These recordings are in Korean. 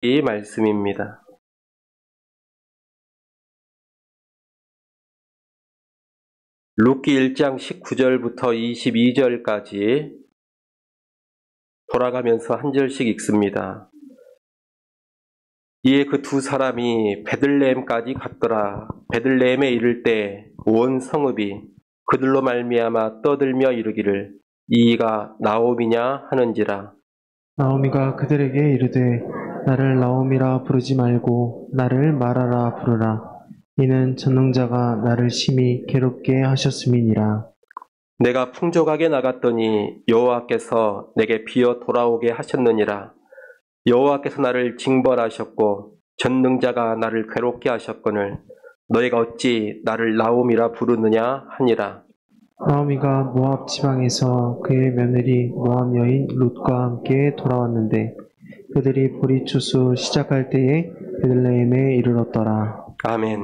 이 말씀입니다. 룻기 1장 19절부터 22절까지 돌아가면서 한 절씩 읽습니다. 이에 그 두 사람이 베들레헴까지 갔더라. 베들레헴에 이를 때 온 성읍이 그들로 말미암아 떠들며 이르기를 이가 나오미냐 하는지라. 나오미가 그들에게 이르되 나를 나오미라 부르지 말고 나를 마라라 부르라. 이는 전능자가 나를 심히 괴롭게 하셨음이니라. 내가 풍족하게 나갔더니 여호와께서 내게 비어 돌아오게 하셨느니라. 여호와께서 나를 징벌하셨고 전능자가 나를 괴롭게 하셨거늘 너희가 어찌 나를 나오미라 부르느냐 하니라. 나오미가 모압 지방에서 그의 며느리 모압 여인 룻과 함께 돌아왔는데 그들이 보리 추수 시작할 때에 베들레헴에 이르렀더라. 아멘.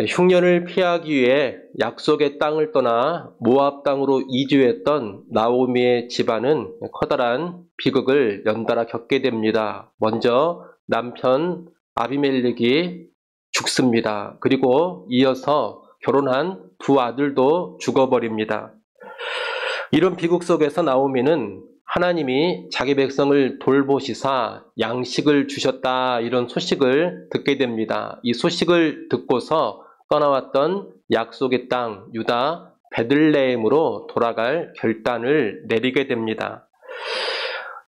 흉년을 피하기 위해 약속의 땅을 떠나 모압 땅으로 이주했던 나오미의 집안은 커다란 비극을 연달아 겪게 됩니다. 먼저 남편 아비멜렉이 죽습니다. 그리고 이어서 결혼한 두 아들도 죽어버립니다. 이런 비극 속에서 나오미는 하나님이 자기 백성을 돌보시사 양식을 주셨다 이런 소식을 듣게 됩니다. 이 소식을 듣고서 떠나왔던 약속의 땅 유다 베들레헴으로 돌아갈 결단을 내리게 됩니다.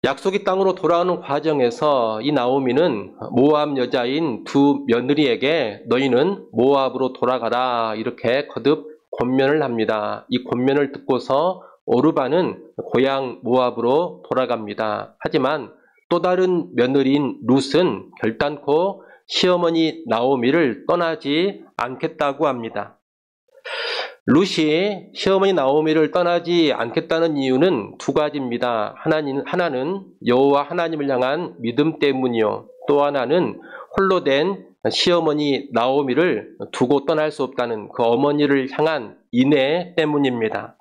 약속의 땅으로 돌아오는 과정에서 이 나오미는 모압 여자인 두 며느리에게 너희는 모압으로 돌아가라 이렇게 거듭 권면을 합니다. 이 권면을 듣고서 오르바는 고향 모압으로 돌아갑니다. 하지만 또 다른 며느리인 룻은 결단코 시어머니 나오미를 떠나지 않겠다고 합니다. 룻이 시어머니 나오미를 떠나지 않겠다는 이유는 두 가지입니다. 하나는 여호와 하나님을 향한 믿음 때문이요. 또 하나는 홀로 된 시어머니 나오미를 두고 떠날 수 없다는 그 어머니를 향한 인애 때문입니다.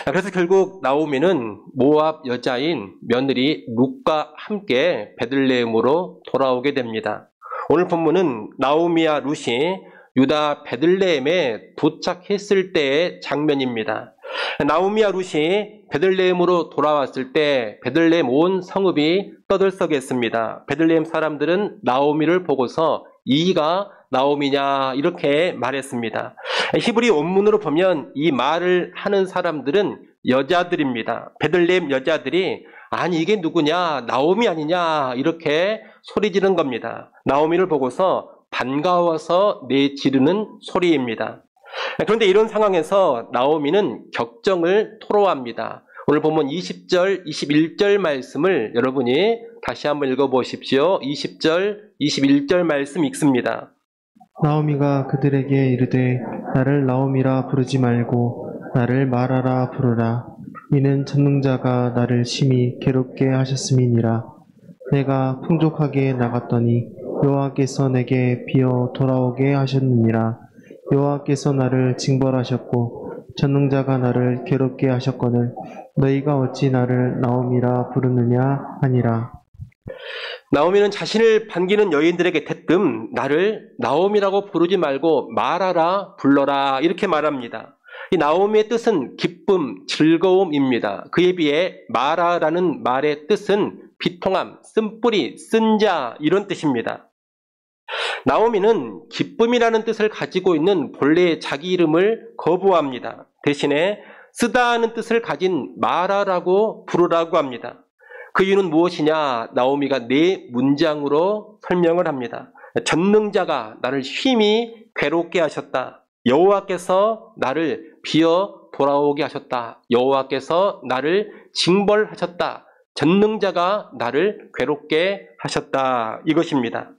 그래서 결국 나오미는 모압 여자인 며느리 룻과 함께 베들레헴으로 돌아오게 됩니다. 오늘 본문은 나오미와 룻이 유다 베들레헴에 도착했을 때의 장면입니다. 나오미와 룻이 베들레헴으로 돌아왔을 때 베들레헴 온 성읍이 떠들썩했습니다. 베들레헴 사람들은 나오미를 보고서 이가 나오미냐 이렇게 말했습니다. 히브리 원문으로 보면 이 말을 하는 사람들은 여자들입니다. 베들레헴 여자들이 아니 이게 누구냐 나오미 아니냐 이렇게 소리 지른 겁니다. 나오미를 보고서 반가워서 내지르는 소리입니다. 그런데 이런 상황에서 나오미는 격정을 토로합니다. 오늘 보면 20절, 21절 말씀을 여러분이 다시 한번 읽어보십시오. 20절, 21절 말씀 읽습니다. 나오미가 그들에게 이르되 나를 나오미라 부르지 말고 나를 마라라 부르라. 이는 전능자가 나를 심히 괴롭게 하셨음이니라. 내가 풍족하게 나갔더니 여호와께서 내게 비어 돌아오게 하셨느니라. 여호와께서 나를 징벌하셨고 전능자가 나를 괴롭게 하셨거늘 너희가 어찌 나를 나오미라 부르느냐 하니라. 나오미는 자신을 반기는 여인들에게 대뜸 나를 나오미라고 부르지 말고 마라라 불러라 이렇게 말합니다. 이 나오미의 뜻은 기쁨, 즐거움입니다. 그에 비해 마라라는 말의 뜻은 비통함, 쓴뿌리, 쓴자 이런 뜻입니다. 나오미는 기쁨이라는 뜻을 가지고 있는 본래의 자기 이름을 거부합니다. 대신에 쓰다하는 뜻을 가진 마라라고 부르라고 합니다. 그 이유는 무엇이냐? 나오미가 네 문장으로 설명을 합니다. 전능자가 나를 심히 괴롭게 하셨다. 여호와께서 나를 비어 돌아오게 하셨다. 여호와께서 나를 징벌하셨다. 전능자가 나를 괴롭게 하셨다. 이것입니다.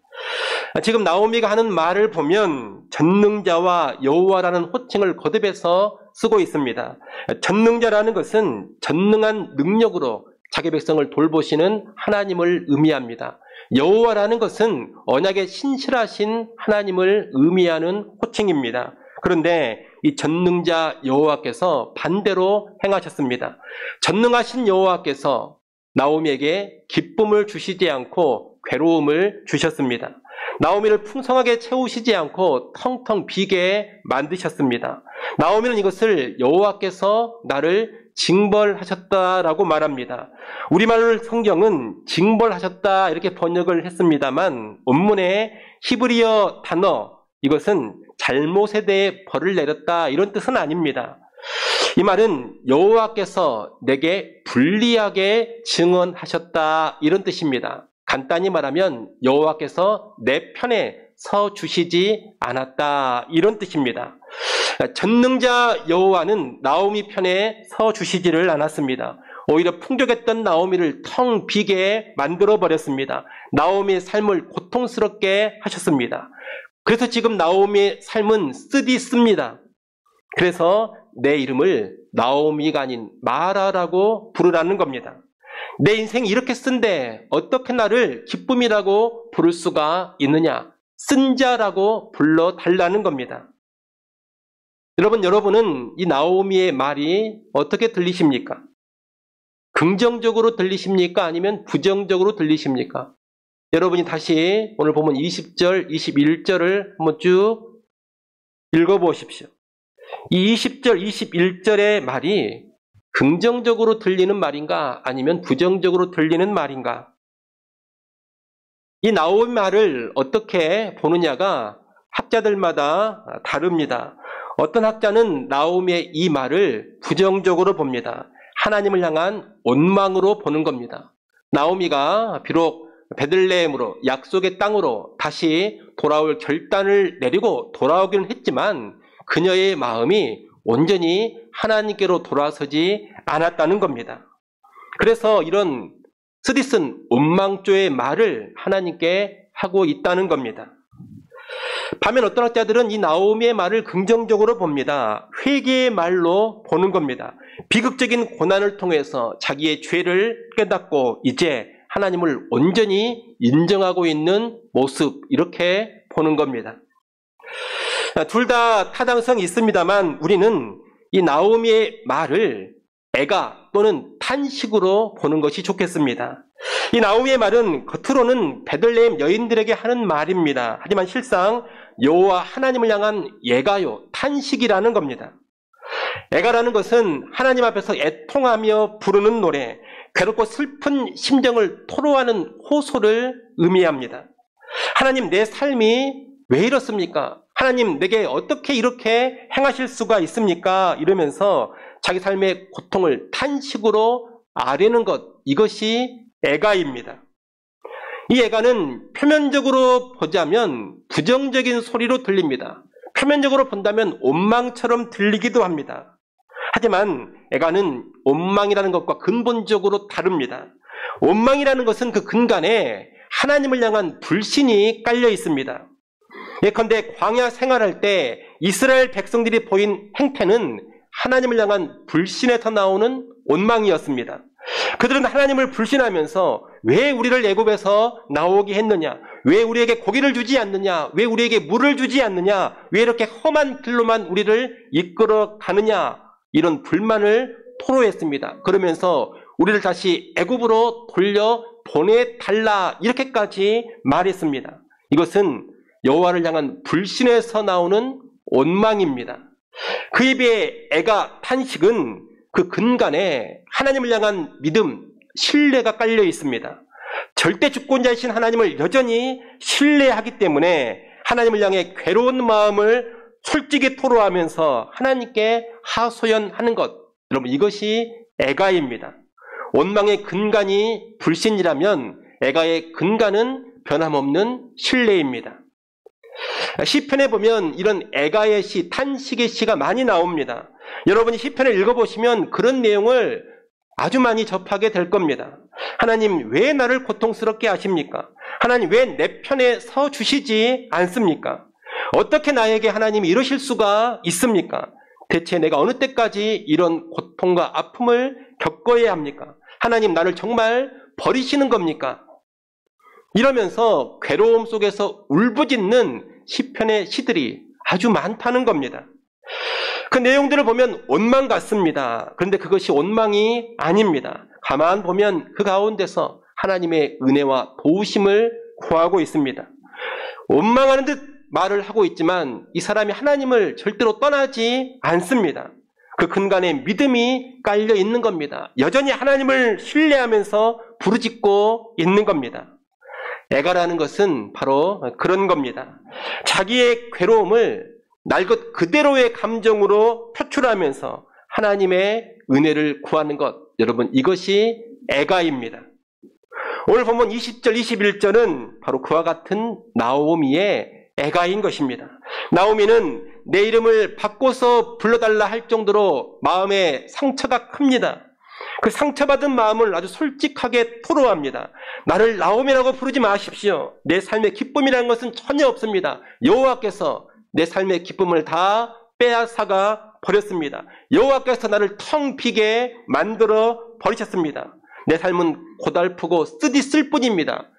지금 나오미가 하는 말을 보면 전능자와 여호와라는 호칭을 거듭해서 쓰고 있습니다. 전능자라는 것은 전능한 능력으로 자기 백성을 돌보시는 하나님을 의미합니다. 여호와라는 것은 언약에 신실하신 하나님을 의미하는 호칭입니다. 그런데 이 전능자 여호와께서 반대로 행하셨습니다. 전능하신 여호와께서 나오미에게 기쁨을 주시지 않고 괴로움을 주셨습니다. 나오미를 풍성하게 채우시지 않고 텅텅 비게 만드셨습니다. 나오미는 이것을 여호와께서 나를 징벌하셨다라고 말합니다. 우리말 성경은 징벌하셨다 이렇게 번역을 했습니다만 원문의 히브리어 단어 이것은 잘못에 대해 벌을 내렸다 이런 뜻은 아닙니다. 이 말은 여호와께서 내게 불리하게 증언하셨다 이런 뜻입니다. 간단히 말하면 여호와께서 내 편에 서 주시지 않았다 이런 뜻입니다. 전능자 여호와는 나오미 편에 서 주시지를 않았습니다. 오히려 풍족했던 나오미를 텅 비게 만들어 버렸습니다. 나오미의 삶을 고통스럽게 하셨습니다. 그래서 지금 나오미의 삶은 쓰디씁니다. 그래서 내 이름을 나오미가 아닌 마라라고 부르라는 겁니다. 내 인생이 이렇게 쓴데 어떻게 나를 기쁨이라고 부를 수가 있느냐? 쓴 자라고 불러달라는 겁니다. 여러분은 이 나오미의 말이 어떻게 들리십니까? 긍정적으로 들리십니까? 아니면 부정적으로 들리십니까? 여러분이 다시 오늘 보면 20절, 21절을 한번 쭉 읽어보십시오. 이 20절, 21절의 말이 긍정적으로 들리는 말인가? 아니면 부정적으로 들리는 말인가? 이 나오미 말을 어떻게 보느냐가 학자들마다 다릅니다. 어떤 학자는 나오미의 이 말을 부정적으로 봅니다. 하나님을 향한 원망으로 보는 겁니다. 나오미가 비록 베들레헴으로 약속의 땅으로 다시 돌아올 결단을 내리고 돌아오기는 했지만 그녀의 마음이 온전히 하나님께로 돌아서지 않았다는 겁니다. 그래서 이런 쓰디쓴 원망조의 말을 하나님께 하고 있다는 겁니다. 반면 어떤 학자들은 이 나오미의 말을 긍정적으로 봅니다. 회개의 말로 보는 겁니다. 비극적인 고난을 통해서 자기의 죄를 깨닫고 이제 하나님을 온전히 인정하고 있는 모습 이렇게 보는 겁니다. 둘 다 타당성이 있습니다만 우리는 이 나오미의 말을 애가 또는 탄식으로 보는 것이 좋겠습니다. 이 나오미의 말은 겉으로는 베들레헴 여인들에게 하는 말입니다. 하지만 실상 여호와 하나님을 향한 예가요, 탄식이라는 겁니다. 애가라는 것은 하나님 앞에서 애통하며 부르는 노래, 괴롭고 슬픈 심정을 토로하는 호소를 의미합니다. 하나님, 내 삶이 왜 이렇습니까? 하나님, 내게 어떻게 이렇게 행하실 수가 있습니까? 이러면서 자기 삶의 고통을 탄식으로 아뢰는 것, 이것이 애가입니다. 이 애가는 표면적으로 보자면 부정적인 소리로 들립니다. 표면적으로 본다면 원망처럼 들리기도 합니다. 하지만 애가는 원망이라는 것과 근본적으로 다릅니다. 원망이라는 것은 그 근간에 하나님을 향한 불신이 깔려 있습니다. 예컨대 광야 생활할 때 이스라엘 백성들이 보인 행태는 하나님을 향한 불신에서 나오는 원망이었습니다. 그들은 하나님을 불신하면서 왜 우리를 애굽에서 나오게 했느냐? 왜 우리에게 고기를 주지 않느냐? 왜 우리에게 물을 주지 않느냐? 왜 이렇게 험한 길로만 우리를 이끌어 가느냐? 이런 불만을 토로했습니다. 그러면서 우리를 다시 애굽으로 돌려 보내달라 이렇게까지 말했습니다. 이것은 여호와를 향한 불신에서 나오는 원망입니다. 그에 비해 애가 탄식은 그 근간에 하나님을 향한 믿음, 신뢰가 깔려 있습니다. 절대 주권자이신 하나님을 여전히 신뢰하기 때문에 하나님을 향해 괴로운 마음을 솔직히 토로하면서 하나님께 하소연하는 것, 여러분 이것이 애가입니다. 원망의 근간이 불신이라면 애가의 근간은 변함없는 신뢰입니다. 시편에 보면 이런 애가의 시, 탄식의 시가 많이 나옵니다. 여러분이 시편을 읽어보시면 그런 내용을 아주 많이 접하게 될 겁니다. 하나님, 왜 나를 고통스럽게 하십니까? 하나님, 왜 내 편에 서 주시지 않습니까? 어떻게 나에게 하나님이 이러실 수가 있습니까? 대체 내가 어느 때까지 이런 고통과 아픔을 겪어야 합니까? 하나님, 나를 정말 버리시는 겁니까? 이러면서 괴로움 속에서 울부짖는 시편의 시들이 아주 많다는 겁니다. 그 내용들을 보면 원망 같습니다. 그런데 그것이 원망이 아닙니다. 가만 보면 그 가운데서 하나님의 은혜와 도우심을 구하고 있습니다. 원망하는 듯 말을 하고 있지만 이 사람이 하나님을 절대로 떠나지 않습니다. 그 근간에 믿음이 깔려 있는 겁니다. 여전히 하나님을 신뢰하면서 부르짖고 있는 겁니다. 애가라는 것은 바로 그런 겁니다. 자기의 괴로움을 날 것 그대로의 감정으로 표출하면서 하나님의 은혜를 구하는 것, 여러분 이것이 애가입니다. 오늘 본문 20절, 21절은 바로 그와 같은 나오미의 애가인 것입니다. 나오미는 내 이름을 바꿔서 불러달라 할 정도로 마음에 상처가 큽니다. 그 상처받은 마음을 아주 솔직하게 토로합니다. 나를 나오미라고 부르지 마십시오. 내 삶의 기쁨이라는 것은 전혀 없습니다. 여호와께서 내 삶의 기쁨을 다 빼앗아가 버렸습니다. 여호와께서 나를 텅 비게 만들어 버리셨습니다. 내 삶은 고달프고 쓰디쓸 뿐입니다.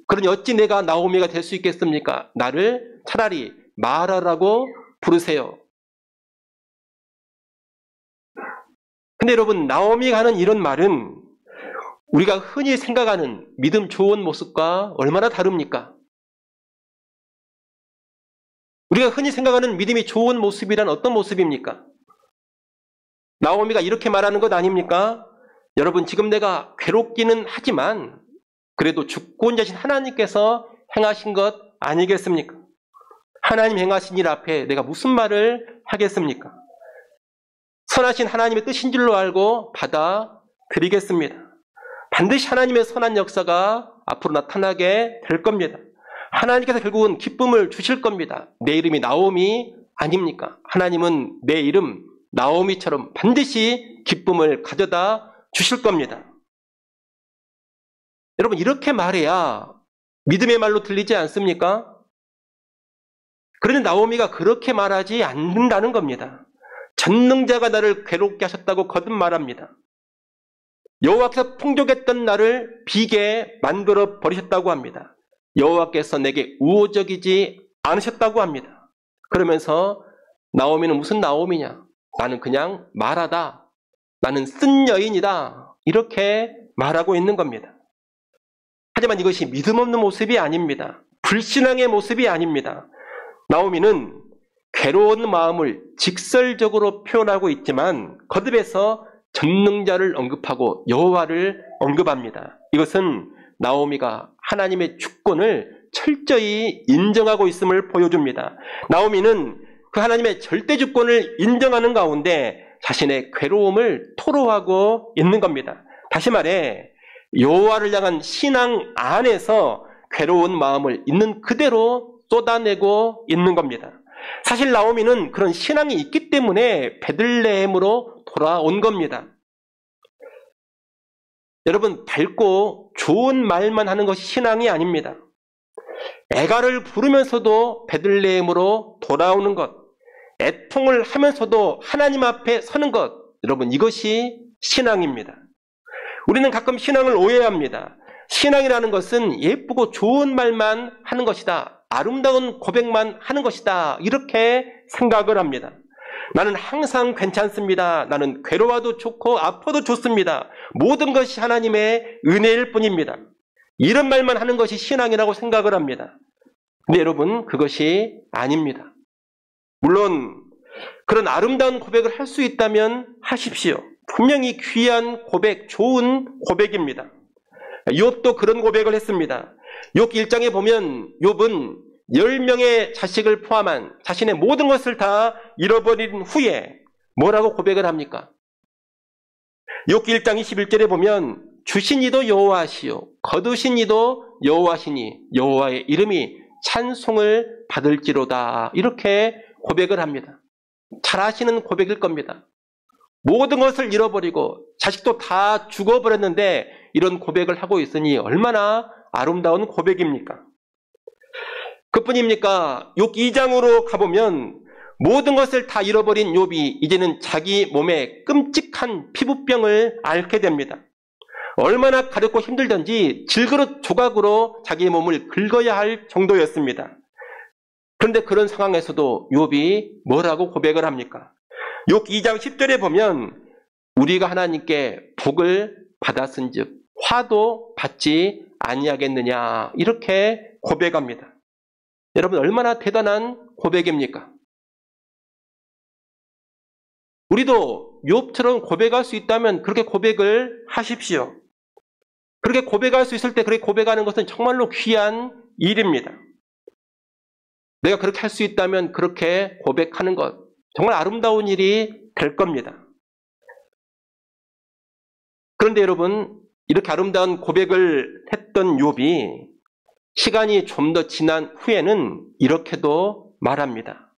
그러니 어찌 내가 나오미가 될 수 있겠습니까? 나를 차라리 마라라고 부르세요. 근데 여러분, 나오미가 하는 이런 말은 우리가 흔히 생각하는 믿음 좋은 모습과 얼마나 다릅니까? 우리가 흔히 생각하는 믿음이 좋은 모습이란 어떤 모습입니까? 나오미가 이렇게 말하는 것 아닙니까? 여러분, 지금 내가 괴롭기는 하지만 그래도 주권 자신 하나님께서 행하신 것 아니겠습니까? 하나님 행하신 일 앞에 내가 무슨 말을 하겠습니까? 선하신 하나님의 뜻인 줄로 알고 받아들이겠습니다. 반드시 하나님의 선한 역사가 앞으로 나타나게 될 겁니다. 하나님께서 결국은 기쁨을 주실 겁니다. 내 이름이 나오미 아닙니까? 하나님은 내 이름 나오미처럼 반드시 기쁨을 가져다 주실 겁니다. 여러분, 이렇게 말해야 믿음의 말로 들리지 않습니까? 그런데 나오미가 그렇게 말하지 않는다는 겁니다. 전능자가 나를 괴롭게 하셨다고 거듭 말합니다. 여호와께서 풍족했던 나를 비게 만들어 버리셨다고 합니다. 여호와께서 내게 우호적이지 않으셨다고 합니다. 그러면서 나오미는 무슨 나오미냐? 나는 그냥 마라다. 나는 쓴 여인이다. 이렇게 말하고 있는 겁니다. 하지만 이것이 믿음 없는 모습이 아닙니다. 불신앙의 모습이 아닙니다. 나오미는 괴로운 마음을 직설적으로 표현하고 있지만 거듭해서 전능자를 언급하고 여호와를 언급합니다. 이것은 나오미가 하나님의 주권을 철저히 인정하고 있음을 보여줍니다. 나오미는 그 하나님의 절대 주권을 인정하는 가운데 자신의 괴로움을 토로하고 있는 겁니다. 다시 말해 여호와를 향한 신앙 안에서 괴로운 마음을 있는 그대로 쏟아내고 있는 겁니다. 사실 나오미는 그런 신앙이 있기 때문에 베들레헴으로 돌아온 겁니다. 여러분, 밝고 좋은 말만 하는 것이 신앙이 아닙니다. 애가를 부르면서도 베들레헴으로 돌아오는 것, 애통을 하면서도 하나님 앞에 서는 것, 여러분 이것이 신앙입니다. 우리는 가끔 신앙을 오해합니다. 신앙이라는 것은 예쁘고 좋은 말만 하는 것이다. 아름다운 고백만 하는 것이다. 이렇게 생각을 합니다. 나는 항상 괜찮습니다. 나는 괴로워도 좋고 아파도 좋습니다. 모든 것이 하나님의 은혜일 뿐입니다. 이런 말만 하는 것이 신앙이라고 생각을 합니다. 근데 여러분, 그것이 아닙니다. 물론 그런 아름다운 고백을 할 수 있다면 하십시오. 분명히 귀한 고백, 좋은 고백입니다. 욥도 그런 고백을 했습니다. 욥 1장에 보면 욥은 10명의 자식을 포함한 자신의 모든 것을 다 잃어버린 후에 뭐라고 고백을 합니까? 욥 1장 21절에 보면 주신 이도 여호와시요 거두신 이도 여호와시니 여호와의 이름이 찬송을 받을지로다. 이렇게 고백을 합니다. 잘하시는 고백일 겁니다. 모든 것을 잃어버리고 자식도 다 죽어버렸는데 이런 고백을 하고 있으니 얼마나 아름다운 고백입니까? 그뿐입니까? 욥 2장으로 가보면 모든 것을 다 잃어버린 욥이 이제는 자기 몸에 끔찍한 피부병을 앓게 됩니다. 얼마나 가렵고 힘들던지 질그릇 조각으로 자기 몸을 긁어야 할 정도였습니다. 그런데 그런 상황에서도 욥이 뭐라고 고백을 합니까? 욥 2장 10절에 보면 우리가 하나님께 복을 받았은즉 화도 받지 아니하겠느냐, 이렇게 고백합니다. 여러분, 얼마나 대단한 고백입니까? 우리도 욥처럼 고백할 수 있다면 그렇게 고백을 하십시오. 그렇게 고백할 수 있을 때 그렇게 고백하는 것은 정말로 귀한 일입니다. 내가 그렇게 할 수 있다면 그렇게 고백하는 것, 정말 아름다운 일이 될 겁니다. 그런데 여러분, 이렇게 아름다운 고백을 했던 욥이 시간이 좀 더 지난 후에는 이렇게도 말합니다.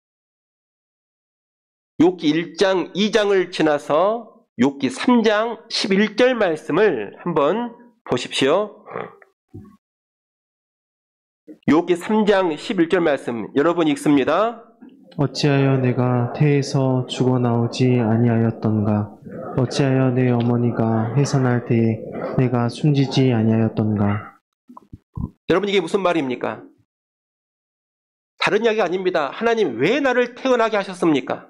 욥기 1장, 2장을 지나서 욥기 3장 11절 말씀을 한번 보십시오. 욥기 3장 11절 말씀 여러분 읽습니다. 어찌하여 내가 태에서 죽어나오지 아니하였던가? 어찌하여 내 어머니가 해산할 때에 내가 숨지지 아니하였던가? 여러분, 이게 무슨 말입니까? 다른 이야기가 아닙니다. 하나님 왜 나를 태어나게 하셨습니까?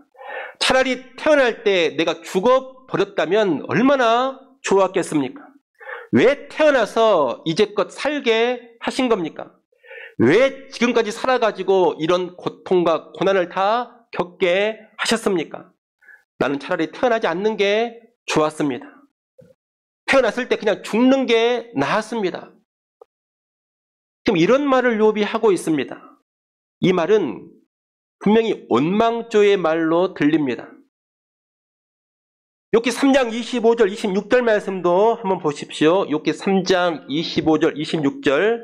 차라리 태어날 때 내가 죽어버렸다면 얼마나 좋았겠습니까? 왜 태어나서 이제껏 살게 하신 겁니까? 왜 지금까지 살아가지고 이런 고통과 고난을 다 겪게 하셨습니까? 나는 차라리 태어나지 않는 게 좋았습니다. 태어났을 때 그냥 죽는 게 나았습니다. 지금 이런 말을 욥이 하고 있습니다. 이 말은 분명히 원망조의 말로 들립니다. 욥기 3장 25절, 26절 말씀도 한번 보십시오. 욥기 3장 25절, 26절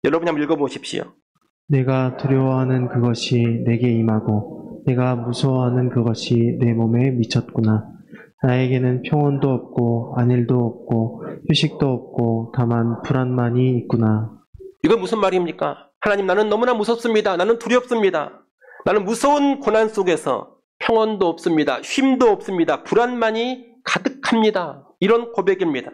여러분이 한번 읽어보십시오. 내가 두려워하는 그것이 내게 임하고 내가 무서워하는 그것이 내 몸에 미쳤구나. 나에게는 평온도 없고 안일도 없고 휴식도 없고 다만 불안만이 있구나. 이건 무슨 말입니까? 하나님, 나는 너무나 무섭습니다. 나는 두렵습니다. 나는 무서운 고난 속에서 평온도 없습니다. 쉼도 없습니다. 불안만이 가득합니다. 이런 고백입니다.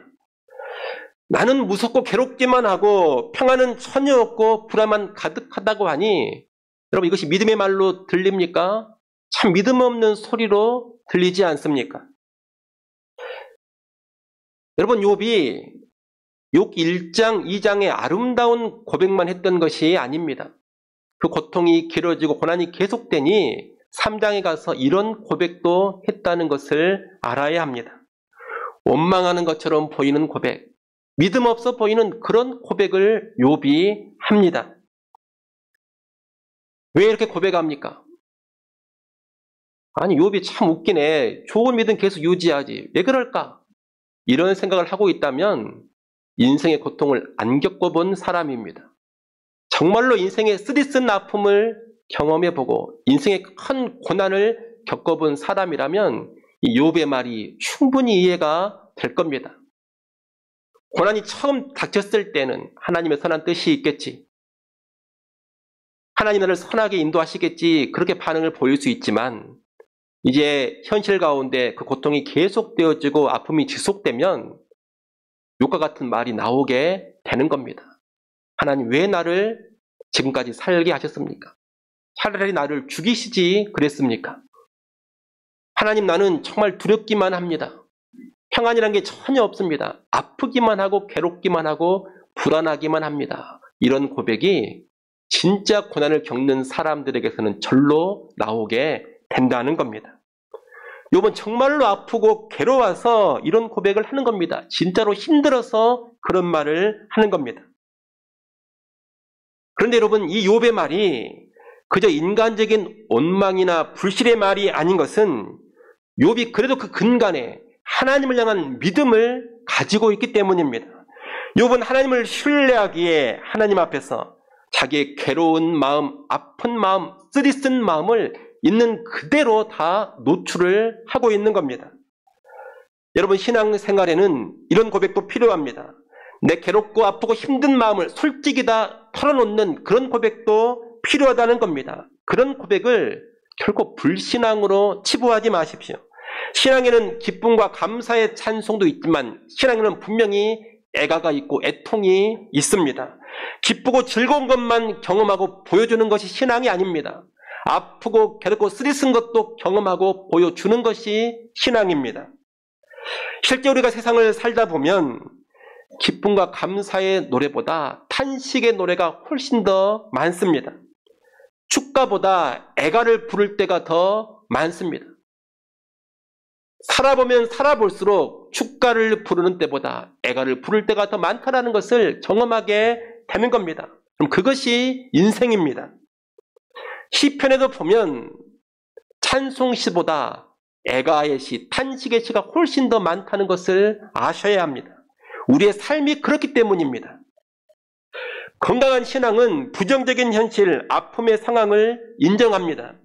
나는 무섭고 괴롭기만 하고 평안은 전혀 없고 불안만 가득하다고 하니 여러분, 이것이 믿음의 말로 들립니까? 참 믿음 없는 소리로 들리지 않습니까? 여러분, 욥이 욥 1장, 2장의 아름다운 고백만 했던 것이 아닙니다. 그 고통이 길어지고 고난이 계속되니 3장에 가서 이런 고백도 했다는 것을 알아야 합니다. 원망하는 것처럼 보이는 고백, 믿음 없어 보이는 그런 고백을 욥이 합니다. 왜 이렇게 고백합니까? 아니, 욥이 참 웃기네. 좋은 믿음 계속 유지하지. 왜 그럴까? 이런 생각을 하고 있다면 인생의 고통을 안 겪어본 사람입니다. 정말로 인생의 쓰디쓴 아픔을 경험해보고 인생의 큰 고난을 겪어본 사람이라면 이 욥의 말이 충분히 이해가 될 겁니다. 고난이 처음 닥쳤을 때는 하나님의 선한 뜻이 있겠지, 하나님 나를 선하게 인도하시겠지, 그렇게 반응을 보일 수 있지만 이제 현실 가운데 그 고통이 계속되어지고 아픔이 지속되면 욥과 같은 말이 나오게 되는 겁니다. 하나님 왜 나를 지금까지 살게 하셨습니까? 차라리 나를 죽이시지 그랬습니까? 하나님, 나는 정말 두렵기만 합니다. 평안이란 게 전혀 없습니다. 아프기만 하고 괴롭기만 하고 불안하기만 합니다. 이런 고백이 진짜 고난을 겪는 사람들에게서는 절로 나오게 된다는 겁니다. 욥은 정말로 아프고 괴로워서 이런 고백을 하는 겁니다. 진짜로 힘들어서 그런 말을 하는 겁니다. 그런데 여러분, 이 욥의 말이 그저 인간적인 원망이나 불신의 말이 아닌 것은 욥이 그래도 그 근간에 하나님을 향한 믿음을 가지고 있기 때문입니다. 욥은 하나님을 신뢰하기에 하나님 앞에서 자기의 괴로운 마음, 아픈 마음, 쓰디쓴 마음을 있는 그대로 다 노출을 하고 있는 겁니다. 여러분, 신앙생활에는 이런 고백도 필요합니다. 내 괴롭고 아프고 힘든 마음을 솔직히 다 털어놓는 그런 고백도 필요하다는 겁니다. 그런 고백을 결코 불신앙으로 치부하지 마십시오. 신앙에는 기쁨과 감사의 찬송도 있지만 신앙에는 분명히 애가가 있고 애통이 있습니다. 기쁘고 즐거운 것만 경험하고 보여주는 것이 신앙이 아닙니다. 아프고 괴롭고 쓰디쓴 것도 경험하고 보여주는 것이 신앙입니다. 실제 우리가 세상을 살다 보면 기쁨과 감사의 노래보다 탄식의 노래가 훨씬 더 많습니다. 축가보다 애가를 부를 때가 더 많습니다. 살아보면 살아볼수록 축가를 부르는 때보다 애가를 부를 때가 더 많다는 것을 경험하게 되는 겁니다. 그럼 그것이 인생입니다. 시편에도 보면 찬송시보다 애가의 시, 탄식의 시가 훨씬 더 많다는 것을 아셔야 합니다. 우리의 삶이 그렇기 때문입니다. 건강한 신앙은 부정적인 현실, 아픔의 상황을 인정합니다.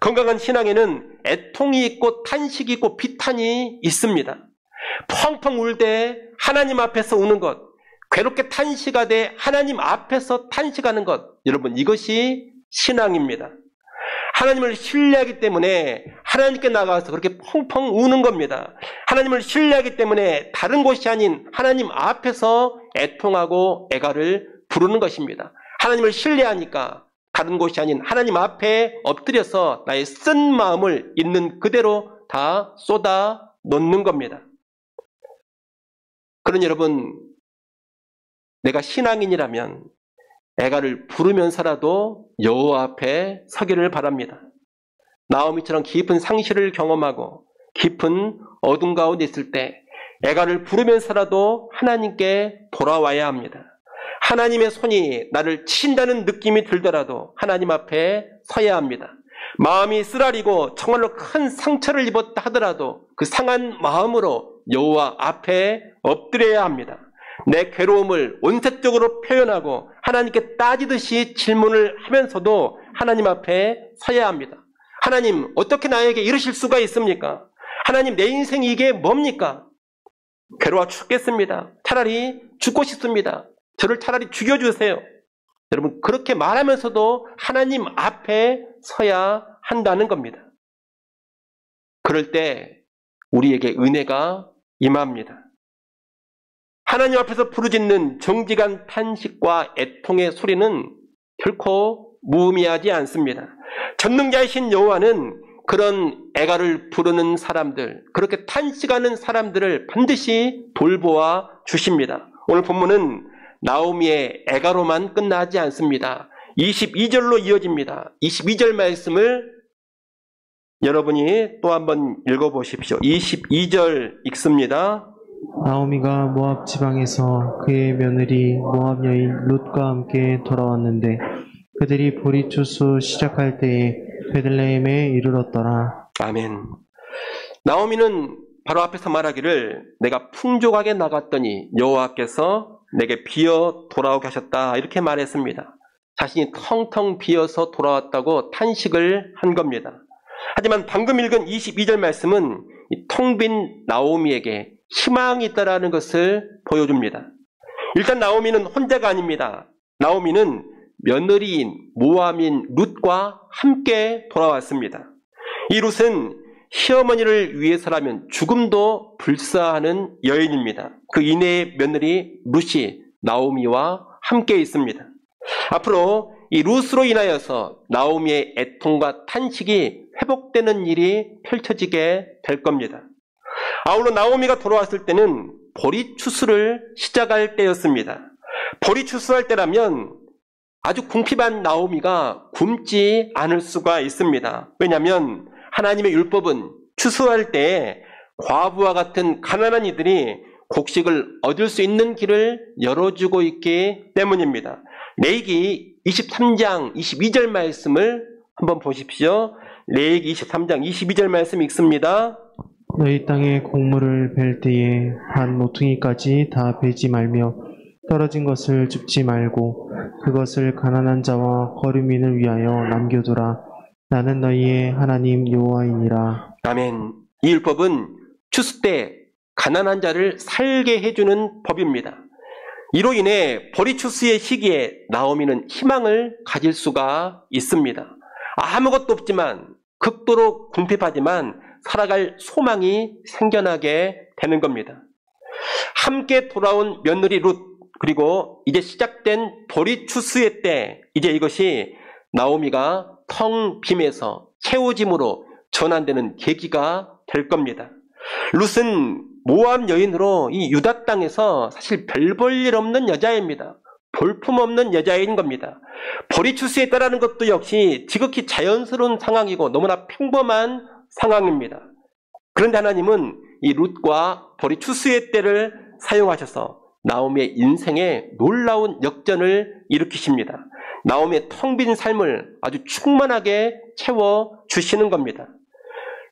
건강한 신앙에는 애통이 있고 탄식이 있고 비탄이 있습니다. 펑펑 울 때 하나님 앞에서 우는 것, 괴롭게 탄식하되 하나님 앞에서 탄식하는 것, 여러분 이것이 신앙입니다. 하나님을 신뢰하기 때문에 하나님께 나가서 그렇게 펑펑 우는 겁니다. 하나님을 신뢰하기 때문에 다른 곳이 아닌 하나님 앞에서 애통하고 애가를 부르는 것입니다. 하나님을 신뢰하니까 다른 곳이 아닌 하나님 앞에 엎드려서 나의 쓴 마음을 있는 그대로 다 쏟아 놓는 겁니다. 그런 여러분, 내가 신앙인이라면 애가를 부르면서라도 여호와 앞에 서기를 바랍니다. 나오미처럼 깊은 상실을 경험하고 깊은 어둠 가운데 있을 때 애가를 부르면서라도 하나님께 돌아와야 합니다. 하나님의 손이 나를 치신다는 느낌이 들더라도 하나님 앞에 서야 합니다. 마음이 쓰라리고 정말로 큰 상처를 입었다 하더라도 그 상한 마음으로 여호와 앞에 엎드려야 합니다. 내 괴로움을 온색적으로 표현하고 하나님께 따지듯이 질문을 하면서도 하나님 앞에 서야 합니다. 하나님, 어떻게 나에게 이러실 수가 있습니까? 하나님, 내 인생이 이게 뭡니까? 괴로워 죽겠습니다. 차라리 죽고 싶습니다. 저를 차라리 죽여주세요. 여러분, 그렇게 말하면서도 하나님 앞에 서야 한다는 겁니다. 그럴 때 우리에게 은혜가 임합니다. 하나님 앞에서 부르짖는 정직한 탄식과 애통의 소리는 결코 무의미하지 않습니다. 전능자이신 여호와는 그런 애가를 부르는 사람들, 그렇게 탄식하는 사람들을 반드시 돌보아 주십니다. 오늘 본문은 나오미의 애가로만 끝나지 않습니다. 22절로 이어집니다. 22절 말씀을 여러분이 또 한번 읽어보십시오. 22절 읽습니다. 나오미가 모압 지방에서 그의 며느리 모압 여인 룻과 함께 돌아왔는데 그들이 보리추수 시작할 때에 베들레헴에 이르렀더라. 아멘. 나오미는 바로 앞에서 말하기를 내가 풍족하게 나갔더니 여호와께서 내게 비어 돌아오게 하셨다, 이렇게 말했습니다. 자신이 텅텅 비어서 돌아왔다고 탄식을 한 겁니다. 하지만 방금 읽은 22절 말씀은 텅 빈 나오미에게 희망이 있다라는 것을 보여줍니다. 일단 나오미는 혼자가 아닙니다. 나오미는 며느리인 모압인 룻과 함께 돌아왔습니다. 이 룻은 시어머니를 위해서라면 죽음도 불사하는 여인입니다. 그 이내의 며느리 룻이 나오미와 함께 있습니다. 앞으로 이 룻으로 인하여서 나오미의 애통과 탄식이 회복되는 일이 펼쳐지게 될 겁니다. 아울러 나오미가 돌아왔을 때는 보리추수를 시작할 때였습니다. 보리추수할 때라면 아주 궁핍한 나오미가 굶지 않을 수가 있습니다. 왜냐하면 하나님의 율법은 추수할 때 과부와 같은 가난한 이들이 곡식을 얻을 수 있는 길을 열어주고 있기 때문입니다. 레위기 23장 22절 말씀을 한번 보십시오. 레위기 23장 22절 말씀 읽습니다. 너희 땅에 곡물을 벨 때에 반 모퉁이까지 다 베지 말며 떨어진 것을 줍지 말고 그것을 가난한 자와 거류민을 위하여 남겨두라. 나는 너희의 하나님 여호와이니라. 아멘. 이 율법은 추수 때 가난한 자를 살게 해주는 법입니다. 이로 인해 보리추수의 시기에 나오미는 희망을 가질 수가 있습니다. 아무것도 없지만, 극도로 궁핍하지만 살아갈 소망이 생겨나게 되는 겁니다. 함께 돌아온 며느리 룻, 그리고 이제 시작된 보리추수의 때, 이제 이것이 나오미가 텅 빔에서 채워짐으로 전환되는 계기가 될 겁니다. 룻은 모압 여인으로 이 유다 땅에서 사실 별 볼 일 없는 여자입니다. 볼품없는 여자인 겁니다. 보리추수에 따르는 것도 역시 지극히 자연스러운 상황이고 너무나 평범한 상황입니다. 그런데 하나님은 이 룻과 보리추수의 때를 사용하셔서 나오미의 인생에 놀라운 역전을 일으키십니다. 나오미의 텅 빈 삶을 아주 충만하게 채워주시는 겁니다.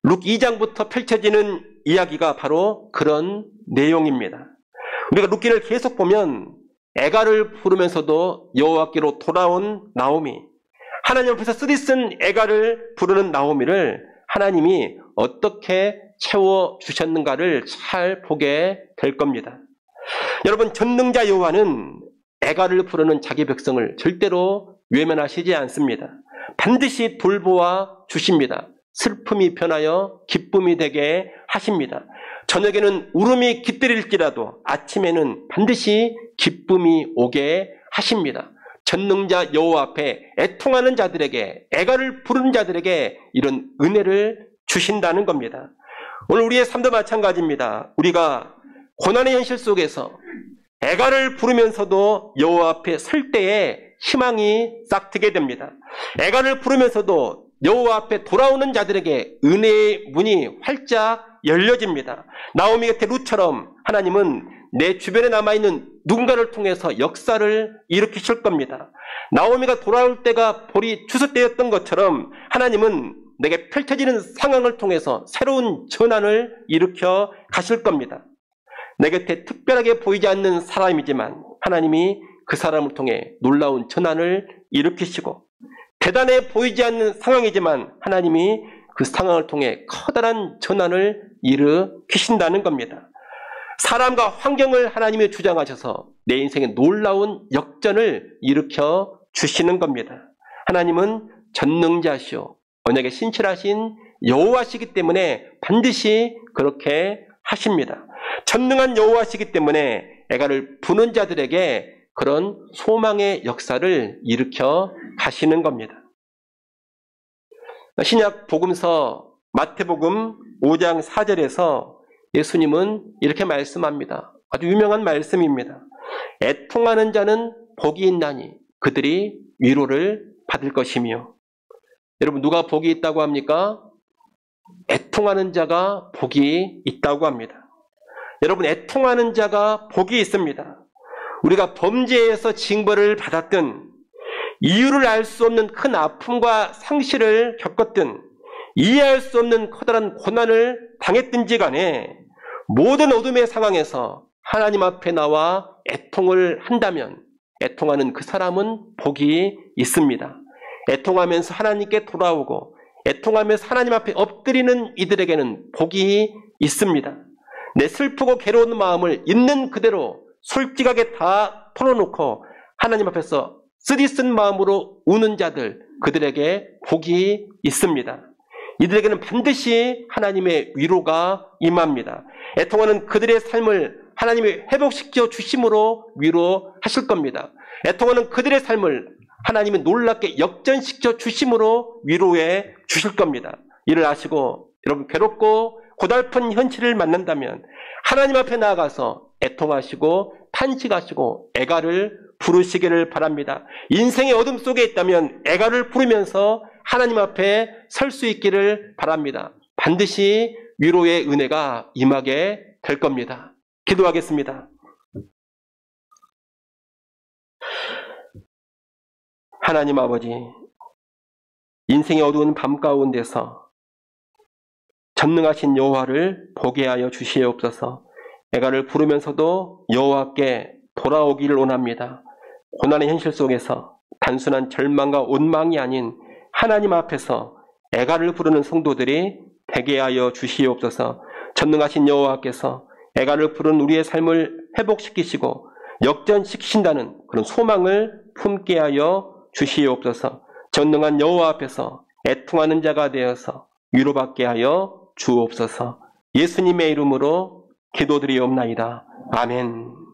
룻 2장부터 펼쳐지는 이야기가 바로 그런 내용입니다. 우리가 룻기를 계속 보면 애가를 부르면서도 여호와께로 돌아온 나오미, 하나님 앞에서 쓰디쓴 애가를 부르는 나오미를 하나님이 어떻게 채워주셨는가를 잘 보게 될 겁니다. 여러분, 전능자 여호와는 애가를 부르는 자기 백성을 절대로 외면하시지 않습니다. 반드시 돌보아 주십니다. 슬픔이 변하여 기쁨이 되게 하십니다. 저녁에는 울음이 깃들일지라도 아침에는 반드시 기쁨이 오게 하십니다. 전능자 여호와 앞에 애통하는 자들에게, 애가를 부르는 자들에게 이런 은혜를 주신다는 겁니다. 오늘 우리의 삶도 마찬가지입니다. 우리가 고난의 현실 속에서 애가를 부르면서도 여호와 앞에 설 때에 희망이 싹트게 됩니다. 애가를 부르면서도 여호와 앞에 돌아오는 자들에게 은혜의 문이 활짝 열려집니다. 나오미 곁에 룻처럼 하나님은 내 주변에 남아있는 누군가를 통해서 역사를 일으키실 겁니다. 나오미가 돌아올 때가 보리추수 때였던 것처럼 하나님은 내게 펼쳐지는 상황을 통해서 새로운 전환을 일으켜 가실 겁니다. 내 곁에 특별하게 보이지 않는 사람이지만 하나님이 그 사람을 통해 놀라운 전환을 일으키시고, 대단해 보이지 않는 상황이지만 하나님이 그 상황을 통해 커다란 전환을 일으키신다는 겁니다. 사람과 환경을 하나님이 주장하셔서 내 인생에 놀라운 역전을 일으켜 주시는 겁니다. 하나님은 전능자시오, 언약에 신실하신 여호와시기 때문에 반드시 그렇게 하십니다. 전능한 여호와시기 때문에 애가를 부는 자들에게 그런 소망의 역사를 일으켜 가시는 겁니다. 신약 복음서 마태복음 5장 4절에서 예수님은 이렇게 말씀합니다. 아주 유명한 말씀입니다. 애통하는 자는 복이 있나니 그들이 위로를 받을 것이며. 여러분, 누가 복이 있다고 합니까? 애통하는 자가 복이 있다고 합니다. 여러분, 애통하는 자가 복이 있습니다. 우리가 범죄에서 징벌을 받았든, 이유를 알 수 없는 큰 아픔과 상실을 겪었든, 이해할 수 없는 커다란 고난을 당했든지 간에 모든 어둠의 상황에서 하나님 앞에 나와 애통을 한다면 애통하는 그 사람은 복이 있습니다. 애통하면서 하나님께 돌아오고 애통하면서 하나님 앞에 엎드리는 이들에게는 복이 있습니다. 내 슬프고 괴로운 마음을 있는 그대로 솔직하게 다 털어놓고 하나님 앞에서 쓰디쓴 마음으로 우는 자들, 그들에게 복이 있습니다. 이들에게는 반드시 하나님의 위로가 임합니다. 애통하는 그들의 삶을 하나님이 회복시켜 주심으로 위로하실 겁니다. 애통하는 그들의 삶을 하나님이 놀랍게 역전시켜 주심으로 위로해 주실 겁니다. 이를 아시고 여러분, 괴롭고 고달픈 현실을 만난다면 하나님 앞에 나아가서 애통하시고 탄식하시고 애가를 부르시기를 바랍니다. 인생의 어둠 속에 있다면 애가를 부르면서 하나님 앞에 설 수 있기를 바랍니다. 반드시 위로의 은혜가 임하게 될 겁니다. 기도하겠습니다. 하나님 아버지, 인생의 어두운 밤 가운데서 전능하신 여호와를 보게 하여 주시옵소서. 애가를 부르면서도 여호와께 돌아오기를 원합니다. 고난의 현실 속에서 단순한 절망과 원망이 아닌 하나님 앞에서 애가를 부르는 성도들이 되게 하여 주시옵소서. 전능하신 여호와께서 애가를 부르는 우리의 삶을 회복시키시고 역전시키신다는 그런 소망을 품게 하여 주시옵소서. 전능한 여호와 앞에서 애통하는 자가 되어서 위로받게 하여 주옵소서. 예수님의 이름으로 기도드리옵나이다. 아멘.